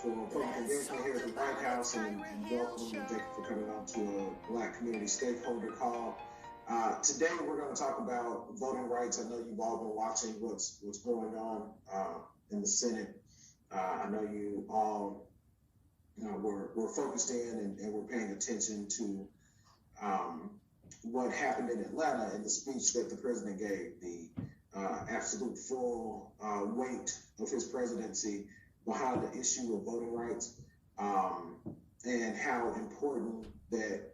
for public engagement here at the White House, and welcome and thank you for coming on to a Black Community Stakeholder Call. Today we're going to talk about voting rights. I know you've all been watching what's going on in the Senate. I know you all were focused in and we're paying attention to what happened in Atlanta in the speech that the president gave, the absolute full weight of his presidency behind the issue of voting rights, and how important that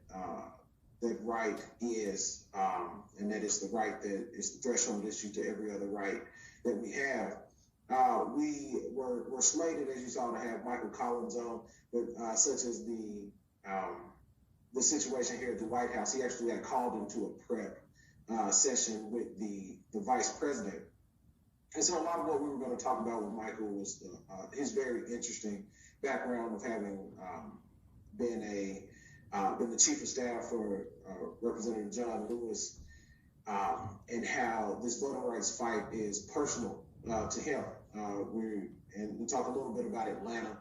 right is, and that it's the right that is the threshold issue to every other right that we have. We were slated, as you saw, to have Michael Collins on, but such as the situation here at the White House, he actually got called into a prep session with the vice president. And so a lot of what we were going to talk about with Michael was his very interesting background of having been the chief of staff for Representative John Lewis, and how this voting rights fight is personal to him. We talked a little bit about Atlanta.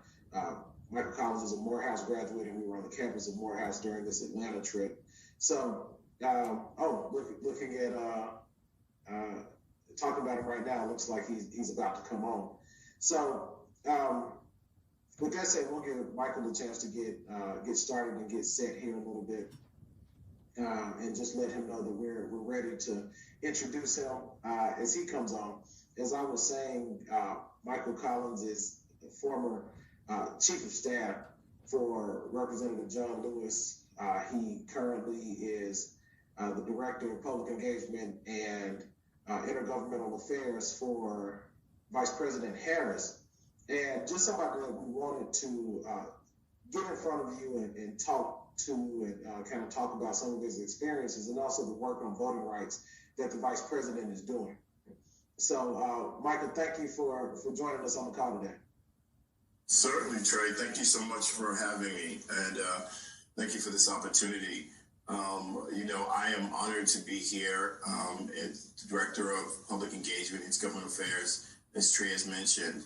Michael Collins is a Morehouse graduate, and we were on the campus of Morehouse during this Atlanta trip. So, looking at talking about him right now, it looks like he's about to come on. So, with that said, we'll give Michael the chance to get started and get set here a little bit, and just let him know that we're ready to introduce him as he comes on. As I was saying, Michael Collins is the former chief of staff for Representative John Lewis. He currently is the director of public engagement and intergovernmental affairs for Vice President Harris. And just somebody that we wanted to get in front of you and talk to and kind of talk about some of his experiences and also the work on voting rights that the Vice President is doing. So, Michael, thank you for joining us on the call today. Certainly, Trey. Thank you so much for having me, and thank you for this opportunity. I am honored to be here as Director of Public Engagement and Government Affairs, as Trey has mentioned.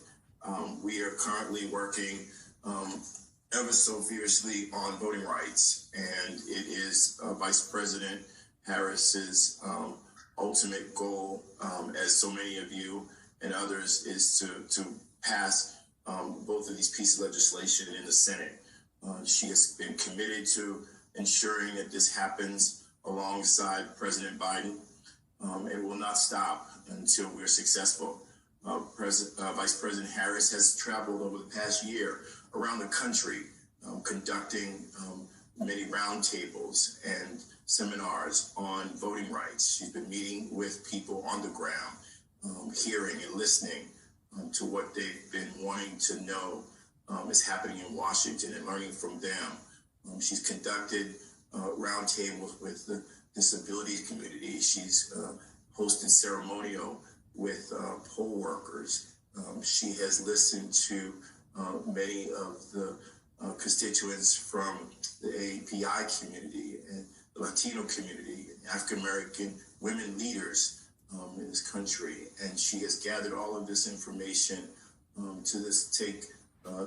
We are currently working ever so fiercely on voting rights, and it is Vice President Harris's ultimate goal, as so many of you and others, is to pass both of these pieces of legislation in the Senate. She has been committed to ensuring that this happens alongside President Biden, and will not stop until we're successful. Vice President Harris has traveled over the past year around the country, conducting many roundtables and seminars on voting rights. She's been meeting with people on the ground, hearing and listening to what they've been wanting to know is happening in Washington and learning from them. She's conducted roundtables with the disability community. She's hosted ceremonial with poll workers. She has listened to many of the constituents from the API community and the Latino community, African American women leaders in this country, and she has gathered all of this information to take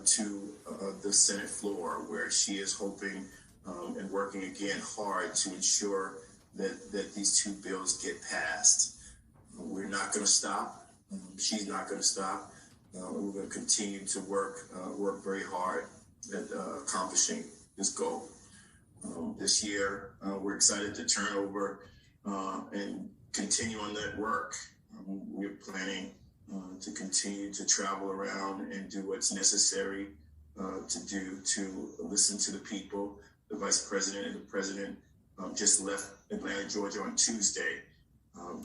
to the Senate floor, where she is hoping and working again hard to ensure that these two bills get passed. We're not going to stop. She's not going to stop. We're going to continue to work very hard at accomplishing this goal. This year, we're excited to turn over and continue on that work. We're planning to continue to travel around and do what's necessary to listen to the people. The Vice President and the President just left Atlanta, Georgia on Tuesday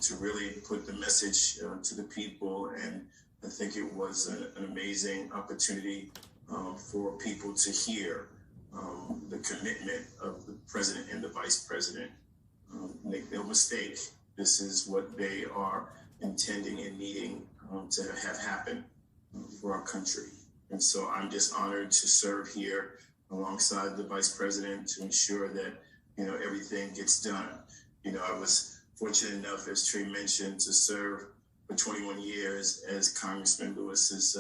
to really put the message to the people. And I think it was an amazing opportunity for people to hear the commitment of the President and the Vice President. Make no mistake, this is what they are intending and needing to have happen for our country. And so I'm just honored to serve here alongside the Vice President to ensure that, everything gets done. I was fortunate enough, as Trey mentioned, to serve for 21 years as Congressman Lewis's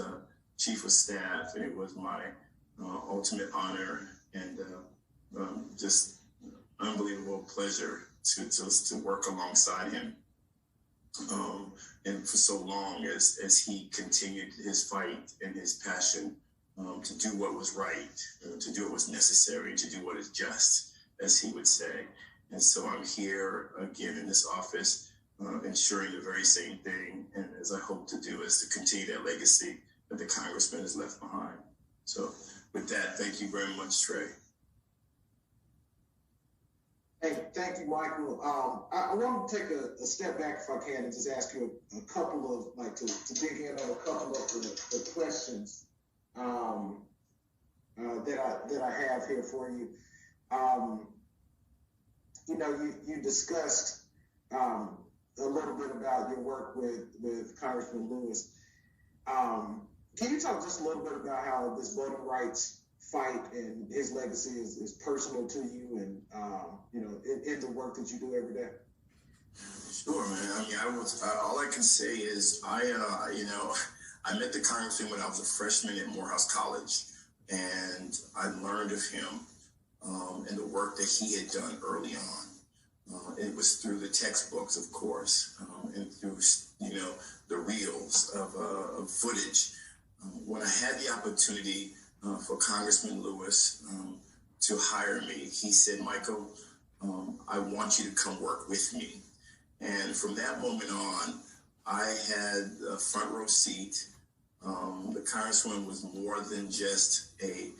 chief of staff, and it was my ultimate honor and just unbelievable pleasure to work alongside him. And for so long as he continued his fight and his passion to do what was right, to do what was necessary, to do what is just, as he would say. And so I'm here again in this office, ensuring the very same thing, and as I hope to do, is to continue that legacy that the congressman has left behind. So with that, thank you very much, Trey. Hey, thank you, Michael. I want to take a step back, if I can, and just ask you a couple of, like, to dig in on a couple of the questions that I have here for you. You discussed a little bit about your work with Congressman Lewis. Can you talk just a little bit about how this voting rights fight and his legacy is personal to you, and in the work that you do every day? Sure, man. I mean, all I can say is I met the congressman when I was a freshman at Morehouse College, and I learned of him and the work that he had done early on. It was through the textbooks, of course, and through the reels of footage. When I had the opportunity for Congressman Lewis to hire me, he said, "Michael, I want you to come work with me." And from that moment on, I had a front row seat. The congressman was more than just a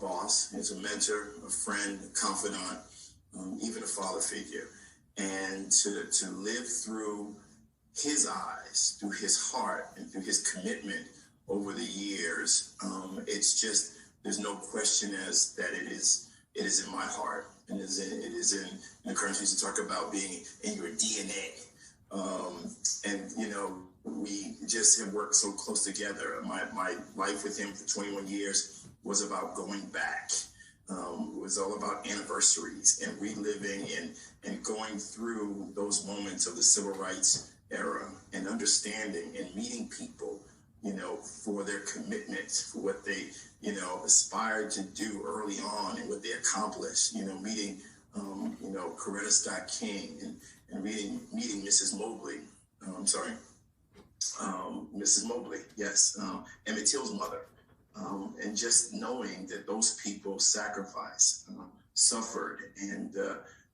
boss. He was a mentor, a friend, a confidant, even a father figure. And to live through his eyes, through his heart, and through his commitment over the years, it's just, there's no question as that it is in my heart, and it is in the currency to talk about being in your DNA. And we just have worked so close together. My life with him for 21 years was about going back. It was all about anniversaries and reliving and going through those moments of the civil rights era and understanding and meeting people, for their commitment, for what they, aspired to do early on and what they accomplished, meeting, Coretta Scott King and meeting Mrs. Mobley. Mrs. Mobley, yes, Emmett Till's mother. And just knowing that those people sacrificed, suffered, and,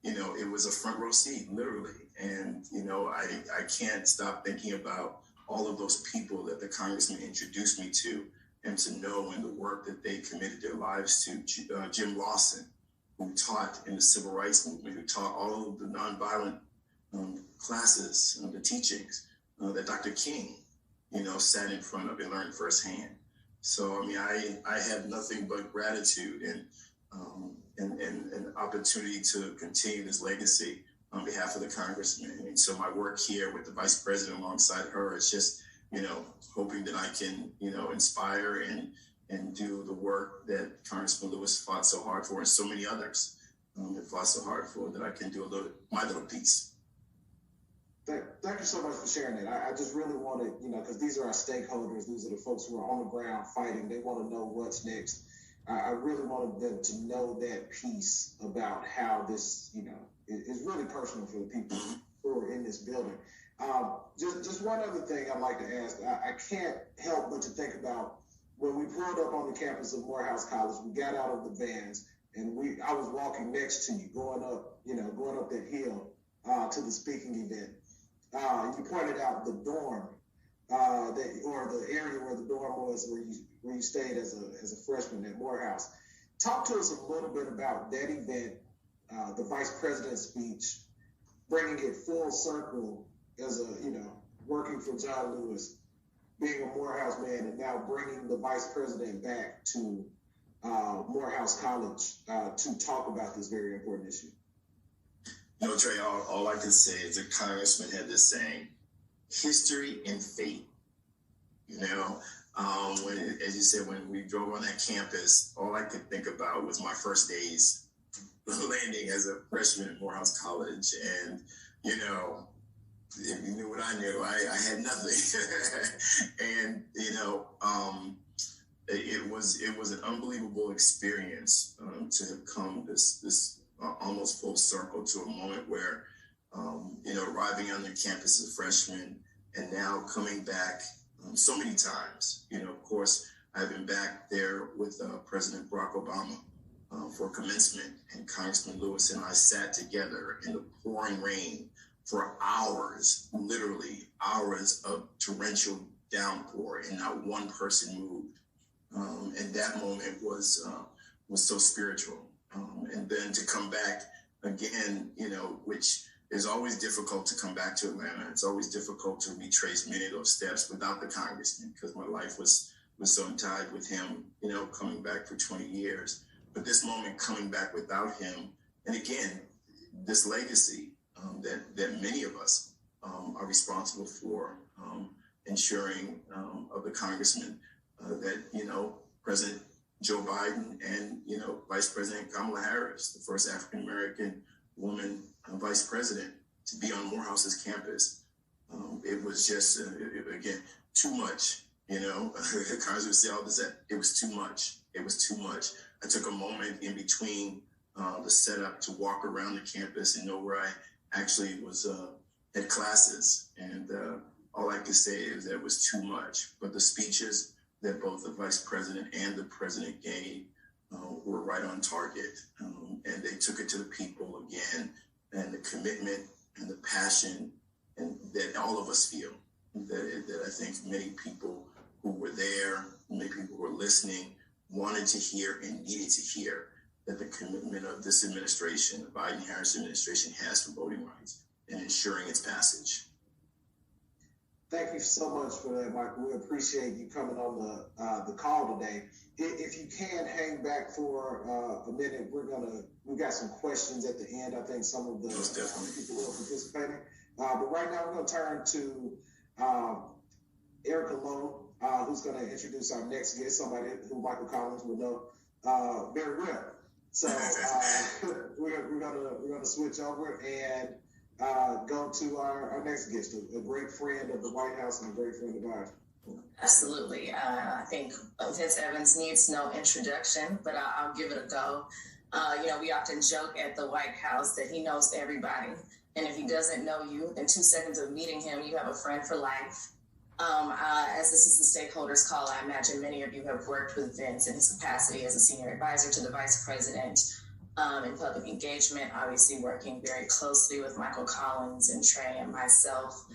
it was a front row seat, literally. And, I can't stop thinking about all of those people that the congressman introduced me to, and to know in the work that they committed their lives to. Jim Lawson, who taught in the civil rights movement, who taught all of the nonviolent classes, the teachings that Dr. King, sat in front of and learned firsthand. So, I mean, I have nothing but gratitude and opportunity to continue this legacy on behalf of the congressman. And so my work here with the vice president alongside her is just, hoping that I can, inspire and do the work that Congressman Lewis fought so hard for, and so many others that fought so hard for, that I can do my little piece. Thank you so much for sharing that. I just really wanted, because these are our stakeholders, these are the folks who are on the ground fighting. They want to know what's next. I really wanted them to know that piece about how this, is really personal for the people who are in this building. Just one other thing I'd like to ask. I can't help but to think about when we pulled up on the campus of Morehouse College. We got out of the vans, and I was walking next to you, going up that hill to the speaking event. You pointed out the dorm, or the area where the dorm was, where you stayed as a freshman at Morehouse. Talk to us a little bit about that event, the vice president's speech, bringing it full circle as working for John Lewis, being a Morehouse man, and now bringing the vice president back to Morehouse College to talk about this very important issue. Trey, all I can say is the congressman had this saying, history and fate. When, as you said, when we drove on that campus, all I could think about was my first days landing as a freshman at Morehouse College. And, if you knew what I knew, I had nothing. And, it was an unbelievable experience to have come this almost full circle to a moment where arriving on the campus as a freshman and now coming back so many times. Of course, I've been back there with President Barack Obama for commencement, and Congressman Lewis and I sat together in the pouring rain for hours, literally hours of torrential downpour, and not one person moved. And that moment was so spiritual. And then to come back again, which is always difficult to come back to Atlanta. It's always difficult to retrace many of those steps without the congressman, because my life was so tied with him, coming back for 20 years. But this moment coming back without him, and again, this legacy that many of us are responsible for ensuring of the congressman that, President Joe Biden and, Vice President Kamala Harris, the first African-American woman vice president, to be on Morehouse's campus. It was just, again, too much, Congressman say all this, that it was too much. It was too much. I took a moment in between the setup to walk around the campus and know where I actually was at classes. And all I could say is that it was too much. But the speeches that both the vice president and the president gave were right on target. And they took it to the people again, and the commitment and the passion and that all of us feel, that I think many people who were there, many people who were listening, wanted to hear and needed to hear, that the commitment of this administration, the Biden-Harris administration, has for voting rights and ensuring its passage. Thank you so much for that, Michael. We appreciate you coming on the call today. If you can hang back for a minute, we've got some questions at the end. I think some of the people who are participating. But right now, we're going to turn to Erica Lowe, who's going to introduce our next guest, somebody who Michael Collins will know very well. So we're gonna switch over and go to our next guest, a great friend of the White House and a great friend of ours. Absolutely. I think Vince Evans needs no introduction, but I'll give it a go. We often joke at the White House that he knows everybody. And if he doesn't know you, in 2 seconds of meeting him, you have a friend for life. As this is the stakeholders call, I imagine many of you have worked with Vince in his capacity as a senior advisor to the vice president in public engagement, obviously working very closely with Michael Collins and Trey and myself.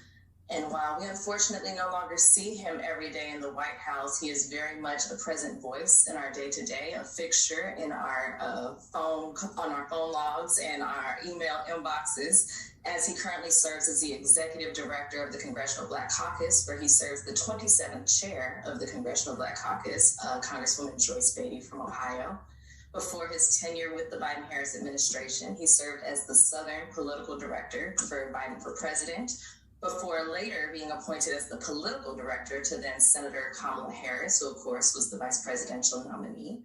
And while we unfortunately no longer see him every day in the White House, he is very much a present voice in our day-to-day, a fixture in our on our phone logs and our email inboxes, as he currently serves as the executive director of the Congressional Black Caucus, where he serves the 27th chair of the Congressional Black Caucus, Congresswoman Joyce Beatty from Ohio. Before his tenure with the Biden-Harris administration, he served as the Southern political director for Biden for president, before later being appointed as the political director to then Senator Kamala Harris, who of course was the vice presidential nominee.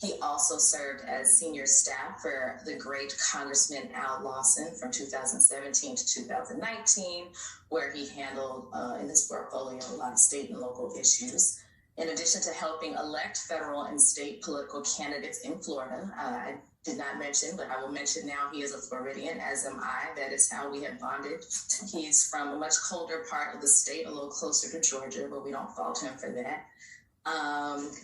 He also served as senior staff for the great Congressman Al Lawson from 2017 to 2019, where he handled in his portfolio a lot of state and local issues. In addition to helping elect federal and state political candidates in Florida, I did not mention, but I will mention now, he is a Floridian, as am I. That is how we have bonded. He's from a much colder part of the state, a little closer to Georgia, but we don't fault him for that.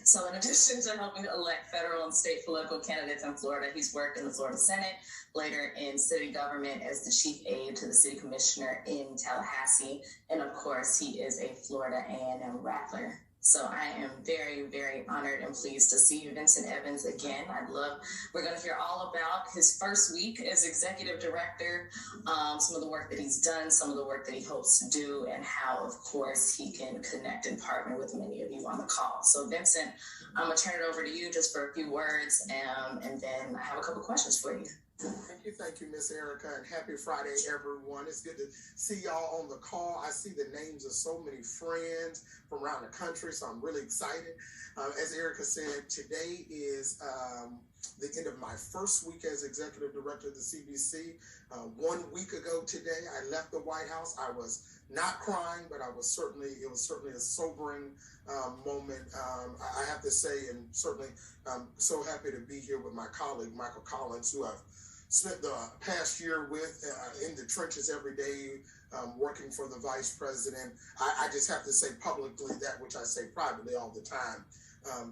So in addition to helping to elect federal and state political candidates in Florida, he's worked in the Florida Senate, later in city government as the chief aide to the city commissioner in Tallahassee. And of course, he is a Florida A&M Rattler. So I am very, very honored and pleased to see you, Vincent Evans, again. We're going to hear all about his first week as executive director, some of the work that he's done, some of the work that he hopes to do, and how, of course, he can connect and partner with many of you on the call. So, Vincent, I'm going to turn it over to you just for a few words, and then I have a couple questions for you. Thank you, Miss Erica, and happy Friday, everyone. It's good to see y'all on the call. I see the names of so many friends from around the country, so I'm really excited. As Erica said, today is the end of my first week as executive director of the CBC. 1 week ago today, I left the White House. I was not crying, but it was certainly a sobering moment. I have to say, and certainly I'm so happy to be here with my colleague, Michael Collins, who I've spent the past year with in the trenches every day, working for the vice president. I just have to say publicly that which I say privately all the time.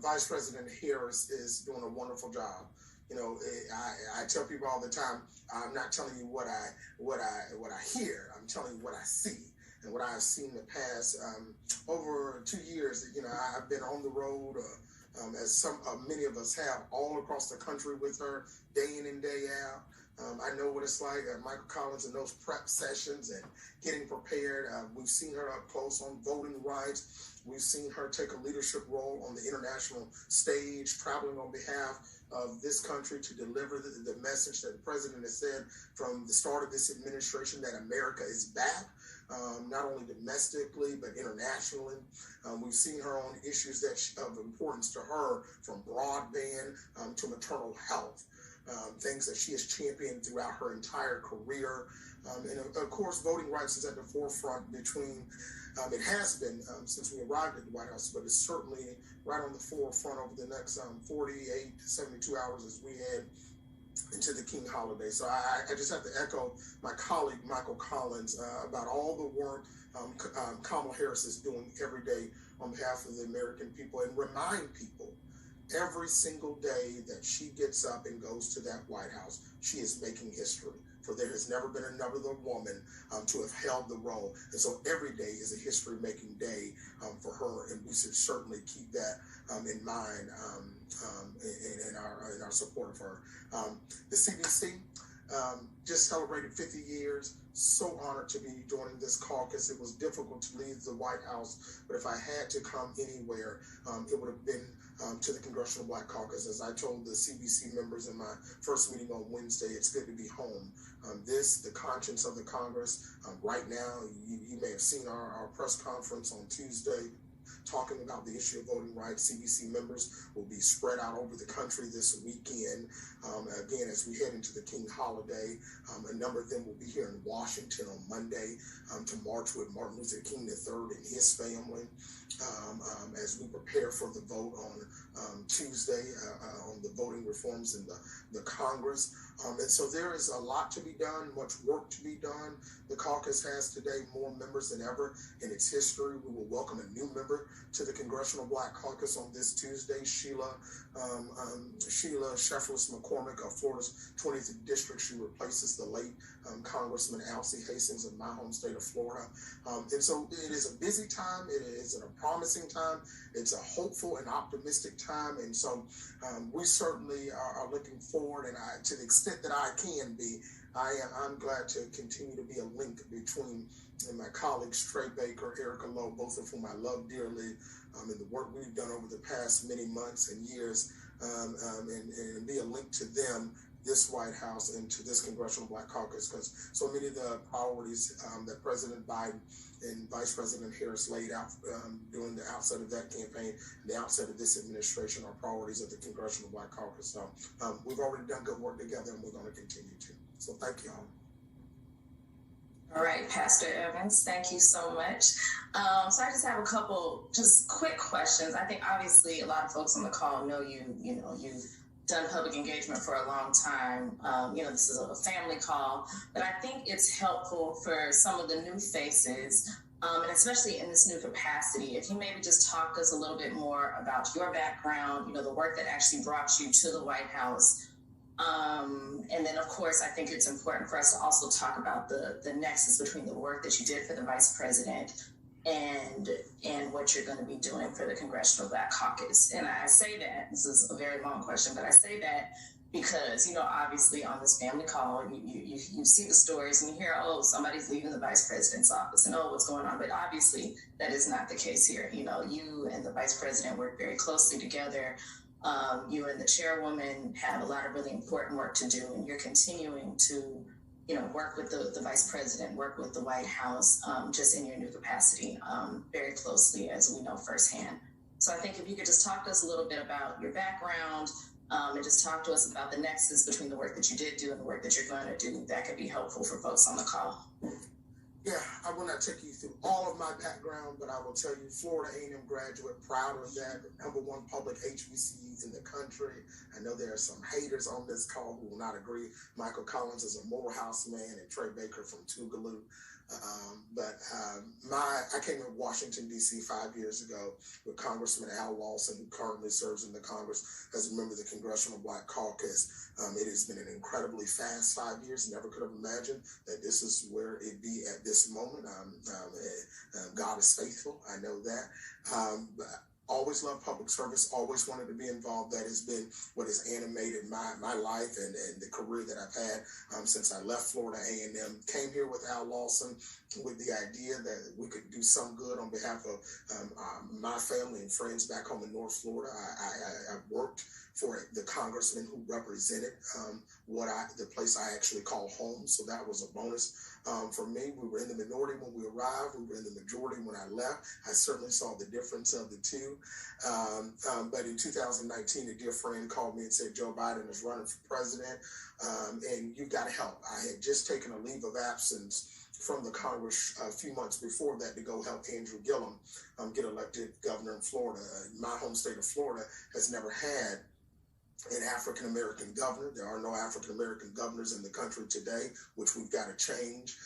Vice President Harris is doing a wonderful job. You know, I tell people all the time, I'm not telling you what I hear. I'm telling you what I see and what I've seen the past over 2 years. You know, I've been on the road, as many of us have, all across the country with her, day in and day out. I know what it's like, Michael Collins, in those prep sessions and getting prepared. We've seen her up close on voting rights. We've seen her take a leadership role on the international stage, traveling on behalf of this country to deliver the message that the president has said from the start of this administration, that America is back, not only domestically, but internationally. We've seen her on issues of importance to her, from broadband to maternal health. Things that she has championed throughout her entire career. And of course, voting rights is at the forefront between, it has been since we arrived at the White House, but it's certainly right on the forefront over the next 48 to 72 hours as we head into the King holiday. So I just have to echo my colleague, Michael Collins, about all the work Kamala Harris is doing every day on behalf of the American people, and remind people every single day that she gets up and goes to that White House, she is making history. For there has never been another woman to have held the role. And so every day is a history-making day for her, and we should certainly keep that in mind in our support of her. The CBC just celebrated 50 years. So honored to be joining this caucus. It was difficult to leave the White House, but if I had to come anywhere, it would have been to the Congressional Black Caucus. As I told the CBC members in my first meeting on Wednesday, it's good to be home. The conscience of the Congress. Right now, you may have seen our press conference on Tuesday talking about the issue of voting rights. CBC members will be spread out over the country this weekend. Again, as we head into the King holiday, a number of them will be here in Washington on Monday to march with Martin Luther King III and his family as we prepare for the vote on Tuesday on the voting reforms in the Congress. And so there is a lot to be done, much work to be done. The caucus has today more members than ever in its history. We will welcome a new member to the Congressional Black Caucus on this Tuesday, Sheila Sheffield McCormick of Florida's 20th District. She replaces the late Congressman Alcee Hastings of my home state of Florida. And so it is a busy time. It is a promising time. It's a hopeful and optimistic time. And so we certainly are looking forward, and to the extent that I can be, I'm glad to continue to be a link between my colleagues, Trey Baker, Erica Lowe, both of whom I love dearly, and the work we've done over the past many months and years, and be a link to them, this White House, and to this Congressional Black Caucus, because so many of the priorities that President Biden and Vice President Harris laid out during the outset of that campaign, the outset of this administration, are priorities of the Congressional Black Caucus. So we've already done good work together, and we're going to continue to. So thank you all. All right, Pastor Evans, thank you so much. So I just have a couple just quick questions. I think obviously a lot of folks on the call know you've done public engagement for a long time. This is a family call, but I think it's helpful for some of the new faces, and especially in this new capacity, if you maybe just talk to us a little bit more about your background, the work that actually brought you to the White House. And then, of course, I think it's important for us to also talk about the nexus between the work that you did for the Vice President and what you're going to be doing for the Congressional Black Caucus. And I say that, this is a very long question, but I say that because, obviously on this family call, you see the stories and you hear, oh, somebody's leaving the Vice President's office and, oh, what's going on? But obviously that is not the case here. You and the Vice President work very closely together. You and the chairwoman have a lot of really important work to do, and you're continuing to, work with the Vice President, work with the White House, just in your new capacity, very closely, as we know firsthand. So I think if you could just talk to us a little bit about your background, and just talk to us about the nexus between the work that you did do and the work that you're going to do. That could be helpful for folks on the call. Yeah, I will not take you through all of my background, but I will tell you, Florida A&M graduate, proud of that, #1 public HBCU in the country. I know there are some haters on this call who will not agree. Michael Collins is a Morehouse man and Trey Baker from Tougaloo. I came to Washington, D.C. 5 years ago with Congressman Al Lawson, who currently serves in the Congress as a member of the Congressional Black Caucus. It has been an incredibly fast 5 years. Never could have imagined that this is where it'd be at this moment. God is faithful. I know that. Always loved public service, always wanted to be involved. That has been what has animated my life and the career that I've had since I left Florida A&M. Came here with Al Lawson with the idea that we could do some good on behalf of my family and friends back home in North Florida. I worked for the congressman who represented the place I actually call home, so that was a bonus for me. We were in the minority when we arrived. We were in the majority when I left. I certainly saw the difference of the two. But in 2019, a dear friend called me and said, Joe Biden is running for president, and you've got to help. I had just taken a leave of absence from the Congress a few months before that to go help Andrew Gillum get elected governor in Florida. My home state of Florida has never had an African-American governor. There are no African-American governors in the country today, which we've got to change.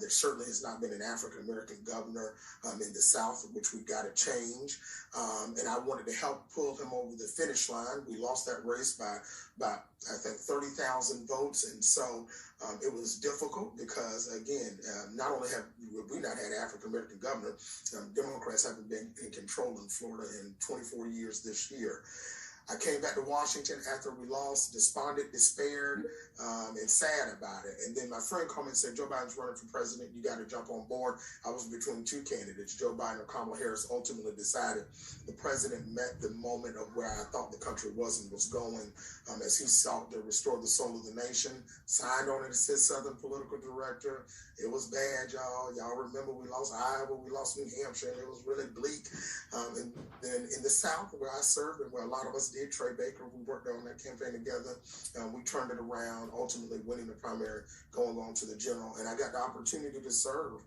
There certainly has not been an African-American governor in the South, which we've got to change. And I wanted to help pull him over the finish line. We lost that race by I think 30,000 votes. And so it was difficult because, again, not only have we not had an African-American governor, Democrats haven't been in control in Florida in 24 years this year. I came back to Washington after we lost, despondent, despaired, and sad about it. And then my friend called me and said, Joe Biden's running for president. You got to jump on board. I was between two candidates, Joe Biden or Kamala Harris. Ultimately decided the president met the moment of where I thought the country was and was going as he sought to restore the soul of the nation. Signed on it as his Southern political director. It was bad, y'all. Y'all remember we lost Iowa, we lost New Hampshire, and it was really bleak. And then in the South, where I served and where a lot of us did, Trey Baker, we worked on that campaign together. We turned it around, ultimately winning the primary, going on to the general. And I got the opportunity to serve.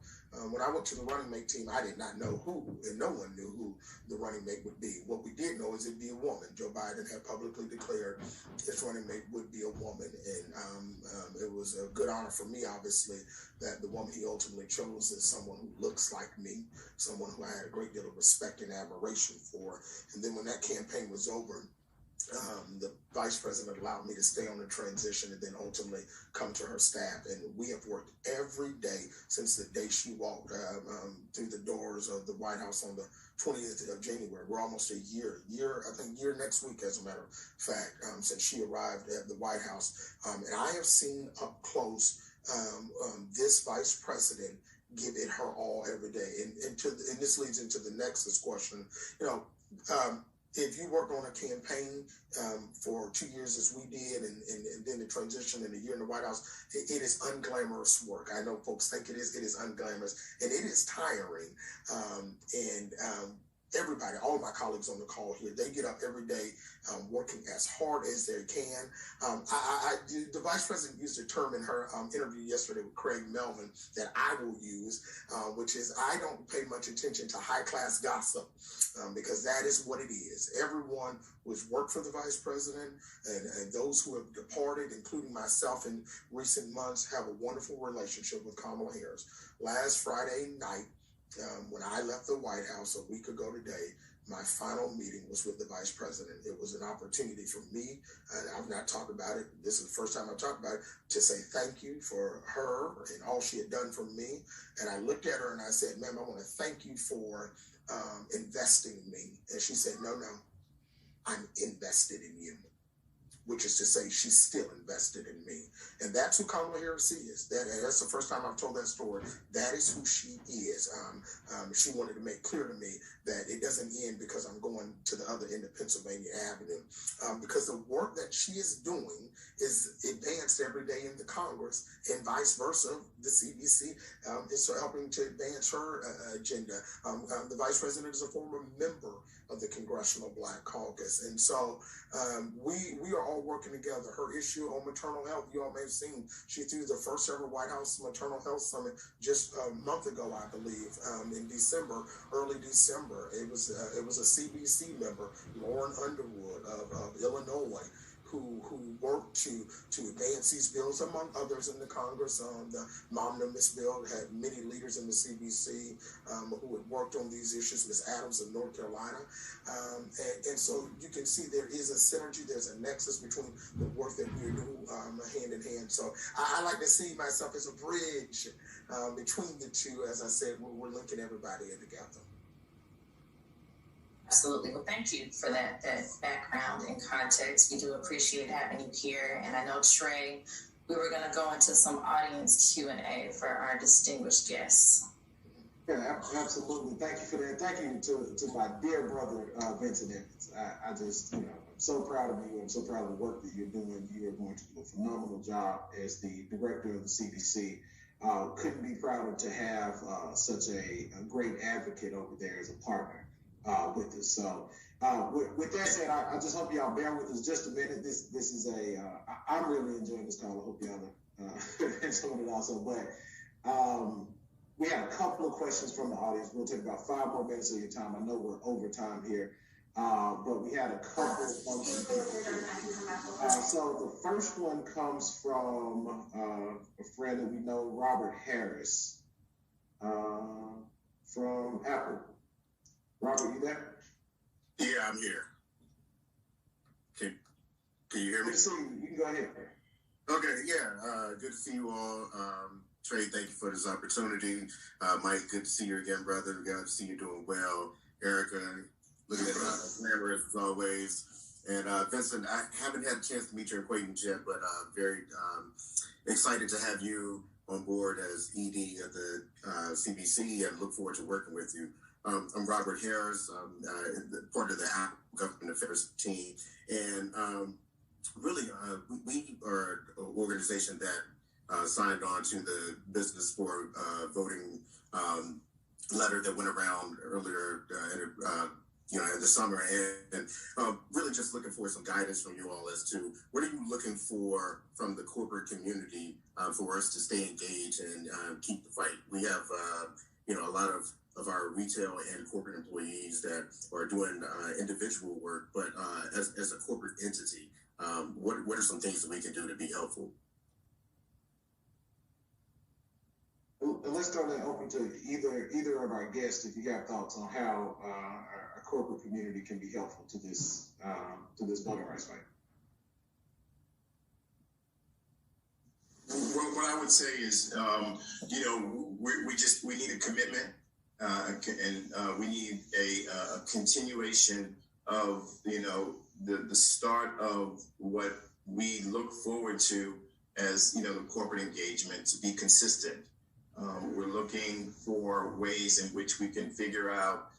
When I went to the running mate team, I did not know who, and no one knew who the running mate would be. What we did know is it'd be a woman. Joe Biden had publicly declared his running mate would be a woman. And it was a good honor for me, obviously, that the woman he ultimately chose is someone who looks like me, someone who I had a great deal of respect and admiration for. And then when that campaign was over, the vice president allowed me to stay on the transition and then ultimately come to her staff. And we have worked every day since the day she walked through the doors of the White House on the 20th of January. We're almost a year next week, as a matter of fact, since she arrived at the White House. And I have seen up close this vice president give it her all every day. And this leads into the nexus question. If you work on a campaign for 2 years as we did, and then the transition and a year in the White House, it is unglamorous work. I know folks think it is unglamorous, and it is tiring. Everybody, all of my colleagues on the call here, they get up every day working as hard as they can. The vice president used a term in her interview yesterday with Craig Melvin that I will use, which is I don't pay much attention to high-class gossip because that is what it is. Everyone who has worked for the vice president and those who have departed, including myself in recent months, have a wonderful relationship with Kamala Harris. Last Friday night, when I left the White House a week ago today, my final meeting was with the vice president. It was an opportunity for me, and I've not talked about it. This is the first time I've talked about it, to say thank you for her and all she had done for me. And I looked at her and I said, ma'am, I want to thank you for investing in me. And she said, no, I'm invested in you. which is to say she's still invested in me. And that's who Kamala Harris is. That's the first time I've told that story. That is who she is. She wanted to make clear to me that it doesn't end because I'm going to the other end of Pennsylvania Avenue. Because the work that she is doing is advanced every day in the Congress, and vice versa. The CBC is helping to advance her agenda. The vice president is a former member of the Congressional Black Caucus. And so we are all working together. Her issue on maternal health, you all may have seen, she threw the first ever White House Maternal Health Summit just a month ago, I believe, in December, early December. It was a CBC member, Lauren Underwood of Illinois, who worked to advance these bills, among others in the Congress. The Momnibus bill had many leaders in the CBC who had worked on these issues. Ms. Adams of North Carolina. And so you can see there is a synergy, there's a nexus between the work that we do hand in hand. So I like to see myself as a bridge between the two. As I said, we're linking everybody in together. Absolutely. Well, thank you for that background and context. We do appreciate having you here. And I know, Trey, we were going to go into some audience Q&A for our distinguished guests. Yeah, absolutely. Thank you for that. Thank you to my dear brother, Vincent Evans. I just, I'm so proud of you. I'm so proud of the work that you're doing. You are going to do a phenomenal job as the director of the CBC. Couldn't be prouder to have such a great advocate over there as a partner with us. So with that said, I just hope y'all bear with us just a minute. This is I'm really enjoying this call. I hope y'all are enjoying it also. But we have a couple of questions from the audience. We'll take about 5 more minutes of your time. I know we're over time here, but we had a couple of questions. So the first one comes from a friend that we know, Robert Harris, from Apple. Robert, you there? Yeah, I'm here. Can you hear me? Good to see you. You can go ahead. Okay, yeah. Good to see you all. Trey, thank you for this opportunity. Mike, good to see you again, brother. Glad to see you doing well. Erica, looking at glamorous as always. And Vincent, I haven't had a chance to meet your acquaintance yet, but very excited to have you on board as ED of the CBC and look forward to working with you. I'm Robert Harris. I'm part of the Government Affairs team. And really, we are an organization that signed on to the Business for Voting letter that went around earlier in the summer. And really just looking for some guidance from you all as to what are you looking for from the corporate community for us to stay engaged and keep the fight. We have, a lot of our retail and corporate employees that are doing individual work, but as a corporate entity, what are some things that we can do to be helpful? Let's throw that open to either of our guests if you have thoughts on how our corporate community can be helpful to this voting rights fight. Well, what I would say is, we need a commitment, and we need a continuation of, the start of what we look forward to as, the corporate engagement to be consistent. We're looking for ways in which we can figure out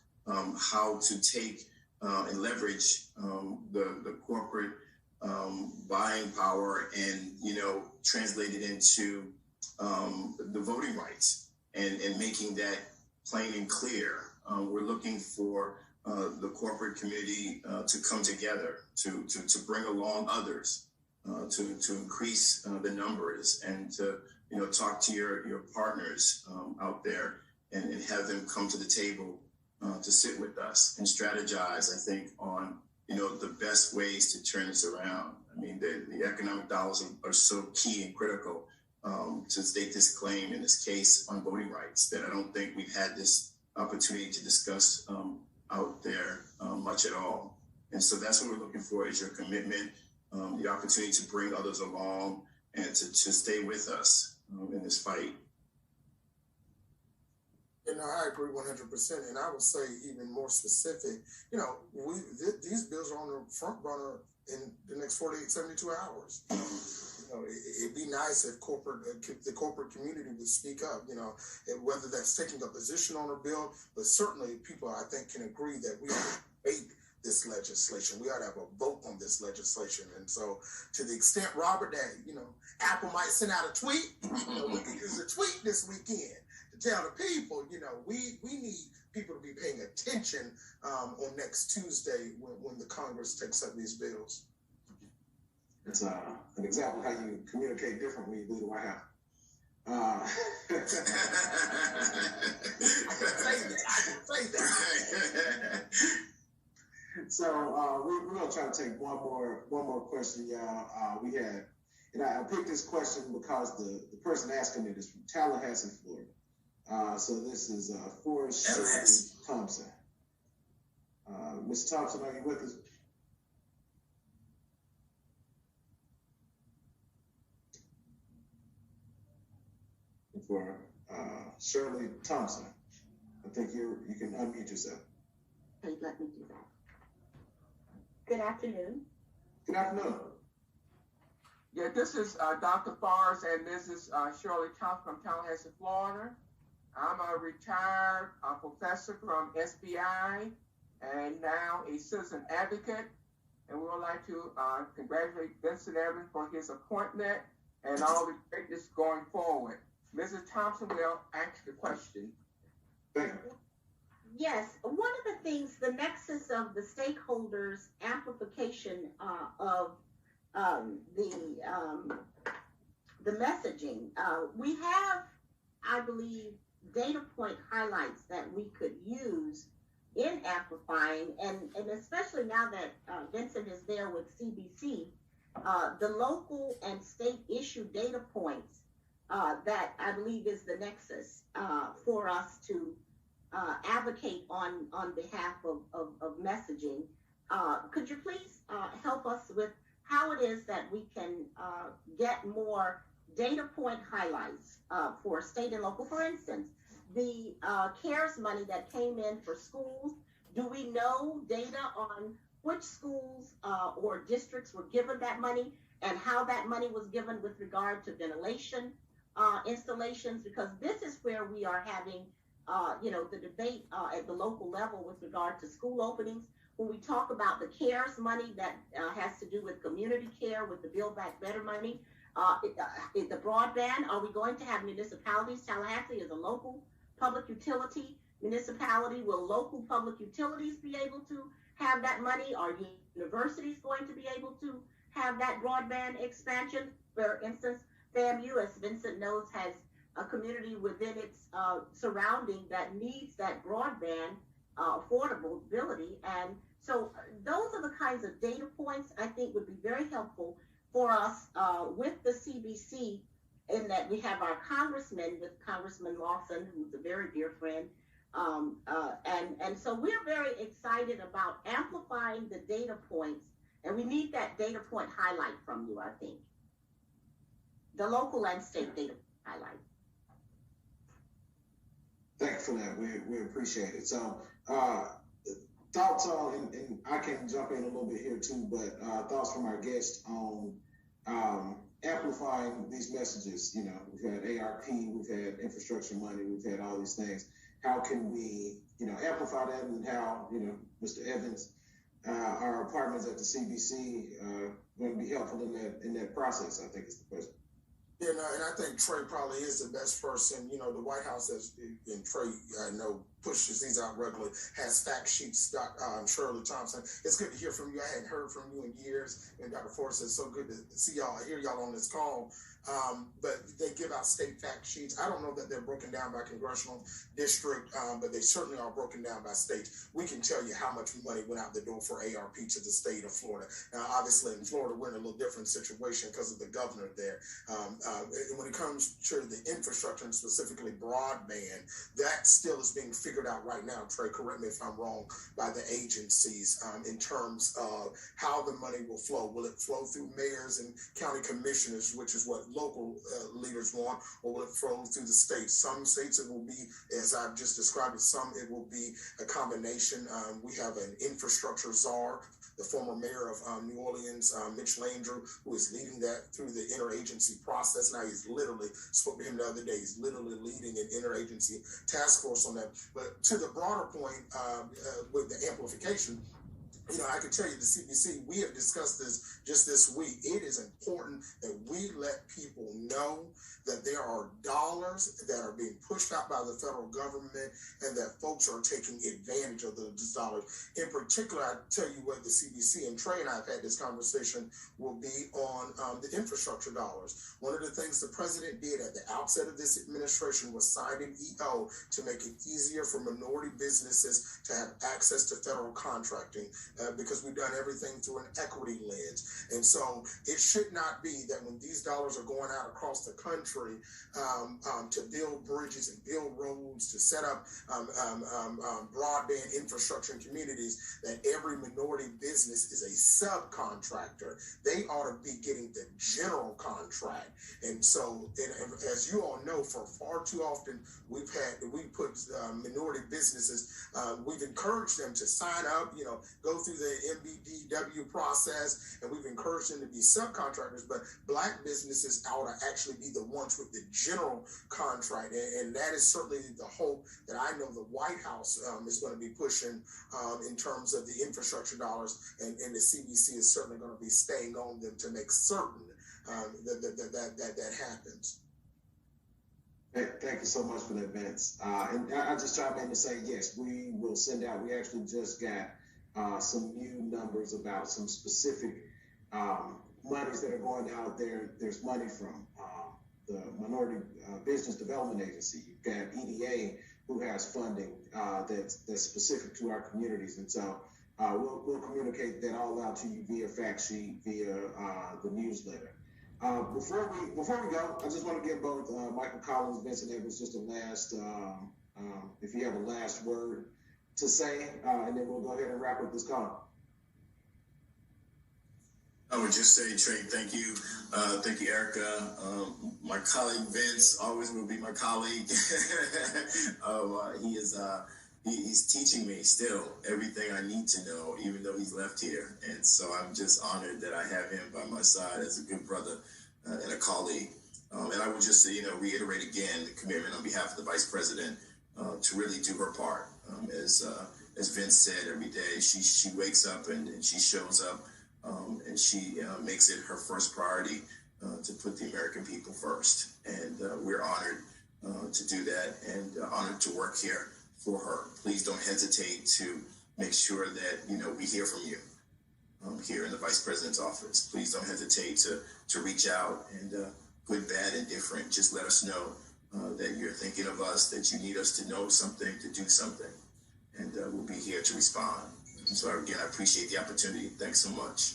how to take and leverage the corporate buying power and, translate it into the voting rights and making that plain and clear. We're looking for the corporate community to come together, to bring along others, to increase the numbers and to, talk to your partners out there and have them come to the table to sit with us and strategize, I think, on, the best ways to turn this around. I mean, the economic dollars are so key and critical to state this claim in this case on voting rights that I don't think we've had this opportunity to discuss out there much at all. And so that's what we're looking for is your commitment, the opportunity to bring others along and to stay with us in this fight. No, I agree 100%, and I would say even more specific. You know, these bills are on the front burner in the next 48, 72 hours. You know, it'd be nice if the corporate community would speak up. You know, whether that's taking a position on a bill, but certainly people I think can agree that we ought to debate this legislation. We ought to have a vote on this legislation. And so, to the extent, Robert, that Apple might send out a tweet, we can use a tweet this weekend to tell the people, we need people to be paying attention on next Tuesday when the Congress takes up these bills. It's an example of how you communicate different when you leave the White House. I can say that. So we're gonna try to take one more question, y'all. We had, and I picked this question because the person asking it is from Tallahassee, Florida. So this is for Shirley Thompson. Ms. Thompson, are you with us? For Shirley Thompson, I think you can unmute yourself. Hey, let me do that. Good afternoon. Good afternoon. Yeah, this is Dr. Forrest, and this is Shirley Thompson from Tallahassee, Florida. I'm a retired professor from SBI and now a citizen advocate. And we would like to congratulate Vincent Evans for his appointment and all the greatness going forward. Mrs. Thompson will ask the question. Thank you. Yes, one of the things, the nexus of the stakeholders' amplification of the messaging. We have, I believe, data point highlights that we could use in amplifying, and especially now that Vincent is there with CBC, the local and state issue data points that I believe is the nexus for us to advocate on behalf of messaging. Could you please help us with how it is that we can get more data point highlights for state and local? For instance, the CARES money that came in for schools, do we know data on which schools or districts were given that money and how that money was given with regard to ventilation installations? Because this is where we are having the debate at the local level with regard to school openings. When we talk about the CARES money that has to do with community care, with the Build Back Better money, the broadband, are we going to have municipalities? Tallahassee is a local public utility municipality. Will local public utilities be able to have that money? Are universities going to be able to have that broadband expansion? For instance, FAMU, as Vincent knows, has a community within its surrounding that needs that broadband affordability. And so those are the kinds of data points I think would be very helpful for us with the CBC, in that we have our congressman, with Congressman Lawson, who's a very dear friend. And so we're very excited about amplifying the data points, and we need that data point highlight from you, I think. The local and state data highlight. Thanks for that. We appreciate it. So thoughts on, and I can jump in a little bit here too, but thoughts from our guests on amplifying these messages. We've had ARP, we've had infrastructure money, we've had all these things. How can we, amplify that, and how, Mr. Evans, our partners at the CBC, going to be helpful in that process, I think is the question. Yeah, no, and I think Trey probably is the best person. The White House, and Trey, I know, pushes these out regularly, has fact sheets. Shirley Thompson, it's good to hear from you. I hadn't heard from you in years. And Dr. Forrest, it's so good to see y'all, hear y'all on this call. But they give out state fact sheets. I don't know that they're broken down by congressional district, but they certainly are broken down by state. We can tell you how much money went out the door for ARP to the state of Florida. Now, obviously, in Florida, we're in a little different situation because of the governor there. When it comes to the infrastructure, and specifically broadband, that still is being figured out right now. Trey, correct me if I'm wrong, by the agencies in terms of how the money will flow. Will it flow through mayors and county commissioners, which is what local leaders want, or will it flow through the states? Some states it will be, as I've just described it, some it will be a combination. We have an infrastructure czar, the former mayor of New Orleans, Mitch Landrieu, who is leading that through the interagency process. Now he's literally, spoke to him the other day, he's literally leading an interagency task force on that. But to the broader point, with the amplification, I can tell you the CBC, we have discussed this just this week. It is important that we let people know that there are dollars that are being pushed out by the federal government and that folks are taking advantage of those dollars. In particular, I tell you what the CBC, and Trey and I have had this conversation, will be on the infrastructure dollars. One of the things the president did at the outset of this administration was sign an EO to make it easier for minority businesses to have access to federal contracting. Because we've done everything through an equity lens. And so it should not be that when these dollars are going out across the country to build bridges and build roads, to set up broadband infrastructure in communities, that every minority business is a subcontractor. They ought to be getting the general contract. And so, as you all know, for far too often, we put minority businesses, we've encouraged them to sign up, go through the MBDW process, and we've encouraged them to be subcontractors, but Black businesses ought to actually be the ones with the general contract. And that is certainly the hope that I know the White House is going to be pushing in terms of the infrastructure dollars, and the CBC is certainly going to be staying on them to make certain that happens. Thank you so much for that, Vince. And I just chime in to say, yes, we will send out, we actually just got some new numbers about some specific monies that are going out there. There's money from the Minority Business Development Agency. You've got EDA, who has funding that's specific to our communities. And so we'll communicate that all out to you via fact sheet, via the newsletter. Before we go, I just want to give both Michael Collins, Vincent Evans, just a last, if you have a last word to say, and then we'll go ahead and wrap up this call. I would just say, Trey, thank you. Thank you, Erica. My colleague, Vince, always will be my colleague. He's teaching me still everything I need to know, even though he's left here. And so I'm just honored that I have him by my side as a good brother and a colleague. And I would just say, reiterate again the commitment on behalf of the Vice President to really do her part. As Vince said, every day she wakes up and she shows up and she makes it her first priority to put the American people first. And we're honored to do that, and honored to work here for her. Please don't hesitate to make sure that we hear from you here in the Vice President's office. Please don't hesitate to reach out, and good, bad, and different. Just let us know that you're thinking of us, that you need us to know something, to do something, and we'll be here to respond. So again, I appreciate the opportunity. Thanks so much.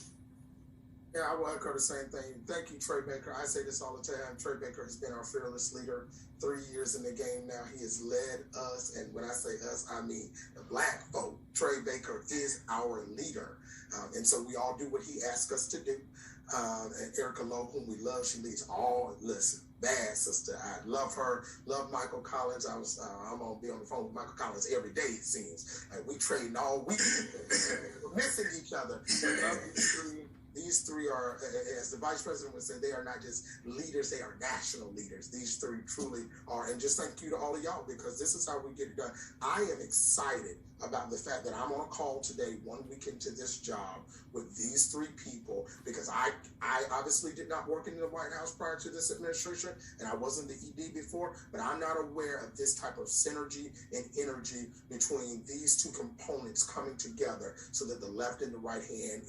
Yeah, I will echo the same thing. Thank you, Trey Baker. I say this all the time. Trey Baker has been our fearless leader 3 years in the game now. He has led us, and when I say us, I mean the Black folk. Trey Baker is our leader. And so we all do what he asks us to do. And Erica Lowe, whom we love, she leads all. Listen, bad sister. I love her. Love Michael Collins. I'm gonna be on the phone with Michael Collins every day, it seems. Like we trading all week. We're missing each other. These three are, as the Vice President would say, they are not just leaders, they are national leaders. These three truly are. And just thank you to all of y'all, because this is how we get it done. I am excited about the fact that I'm on a call today, 1 week into this job, with these three people, because I obviously did not work in the White House prior to this administration, and I wasn't the ED before, but I'm not aware of this type of synergy and energy between these two components coming together so that the left and the right hand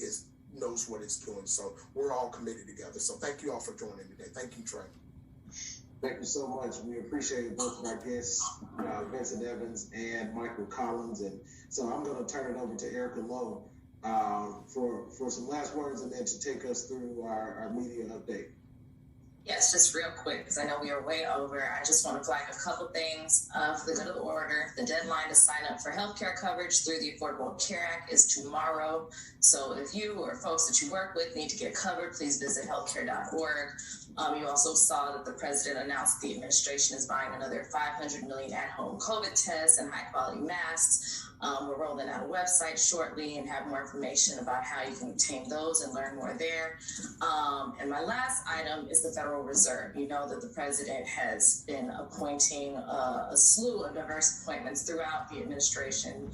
knows what it's doing. So we're all committed together. So thank you all for joining today. Thank you, Trey. Thank you so much. We appreciate both of our guests, Vincent Evans and Michael Collins. And so I'm going to turn it over to Erica Lowe for some last words, and then to take us through our media update. Yes, just real quick, because I know we are way over. I just want to flag a couple things for the good of the order. The deadline to sign up for healthcare coverage through the Affordable Care Act is tomorrow. So if you or folks that you work with need to get covered, please visit healthcare.org. You also saw that the president announced the administration is buying another 500 million at-home COVID tests and high-quality masks. We're rolling out a website shortly and have more information about how you can obtain those and learn more there. And my last item is the Federal Reserve. You know that the president has been appointing a slew of diverse appointments throughout the administration,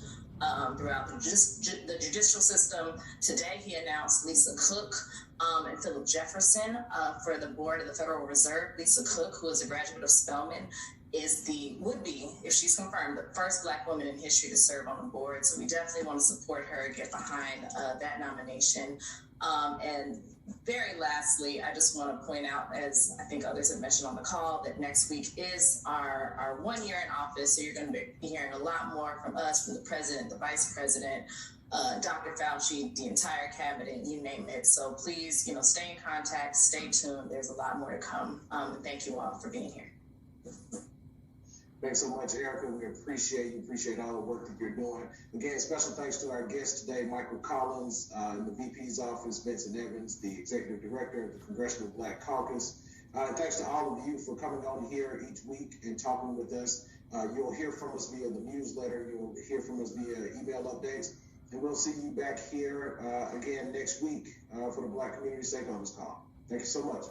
throughout the judicial system. Today, he announced Lisa Cook and Philip Jefferson for the board of the Federal Reserve. Lisa Cook, who is a graduate of Spelman, would be, if she's confirmed, the first Black woman in history to serve on the board. So we definitely want to support her, get behind that nomination. And very lastly, I just want to point out, as I think others have mentioned on the call, that next week is our 1 year in office. So you're going to be hearing a lot more from us, from the president, the vice president, Dr. Fauci, the entire cabinet, you name it. So please, stay in contact, stay tuned. There's a lot more to come. And thank you all for being here. Thanks so much, Erica. We appreciate you. Appreciate all the work that you're doing. Again, special thanks to our guest today, Michael Collins, in the VP's office, Vincent Evans, the Executive Director of the Congressional Black Caucus. Thanks to all of you for coming on here each week and talking with us. You'll hear from us via the newsletter. You'll hear from us via email updates. And we'll see you back here again next week for the Black Community Stakeholders Call. Thank you so much.